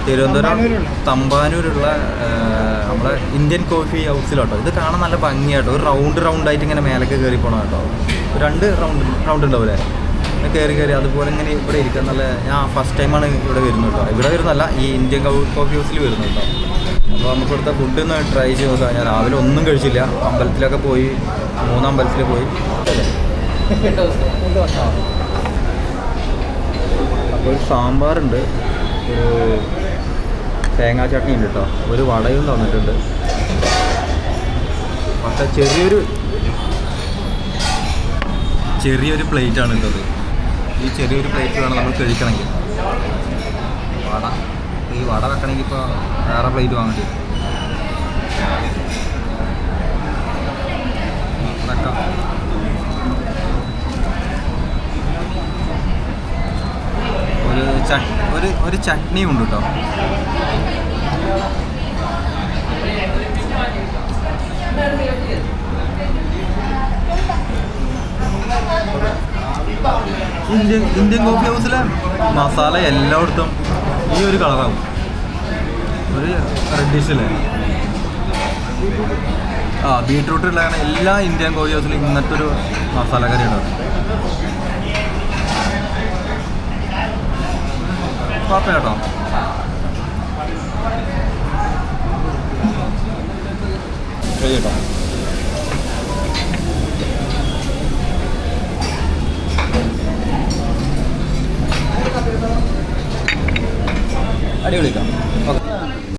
തിരുവനന്തപുരം തമ്പാനൂരുള്ള നമ്മളെ Indian coffee ഹൗസിലോട്ടോ. ഇത് കാണാൻ നല്ല ഭംഗിയാട്ടോ. ഒരു റൗണ്ടായിട്ട് ഇങ്ങനെ മേലേക്ക് കയറി പോകണം കേട്ടോ. 2 റൗണ്ട് ഉണ്ടാവില്ലേ, കയറി അതുപോലെ ഇങ്ങനെ ഇവിടെ ഇരിക്കാൻ നല്ല. ഞാൻ ഫസ്റ്റ് ടൈമാണ് ഇവിടെ വരുന്നത് കേട്ടോ. ഇവിടെ വരുന്നല്ല, ഈ ഇന്ത്യൻ കോഫി ഹൗസിൽ വരുന്നത് കേട്ടോ. അപ്പോൾ നമുക്ക് ഇവിടുത്തെ ഫുഡ് ഒന്ന് ട്രൈ ചെയ്ത് നോക്കാം. ഞാൻ രാവിലെ ഒന്നും കഴിച്ചില്ല. അമ്പലത്തിലൊക്കെ പോയി, 3 അമ്പലത്തിൽ പോയി. അപ്പോൾ ഒരു സാമ്പാറുണ്ട്, ഒരു തേങ്ങാ ചട്നി ഉണ്ട് കേട്ടോ, ഒരു വടയും തന്നിട്ടുണ്ട്. പക്ഷേ ചെറിയൊരു പ്ലേറ്റാണ് കേട്ടത്. ഈ ചെറിയൊരു പ്ലേറ്റ് വേണം നമ്മൾ കഴിക്കണമെങ്കിൽ. ഈ വട വെക്കണമെങ്കിൽ ഇപ്പോൾ വേറെ പ്ലേറ്റ് വാങ്ങേണ്ടി വരും. വെക്കാം. ഒരു ചട്നിയും ഉണ്ട് കേട്ടോ. ഇന്ത്യൻ കോഫി ഹൗസിലെ മസാല എല്ലായിടത്തും ഈ ഒരു കളറാവും, ഒരു റെഡിഷല്ലേ. ബീട്രൂട്ട് ഉണ്ടാകുന്ന എല്ലാ ഇന്ത്യൻ കോഫി ഹൗസിലും ഇങ്ങനത്തെ ഒരു മസാല കറി ഉണ്ടാവും. കുഴപ്പമില്ല കേട്ടോ. കേട്ടോ അടിപൊളിട്ടോ.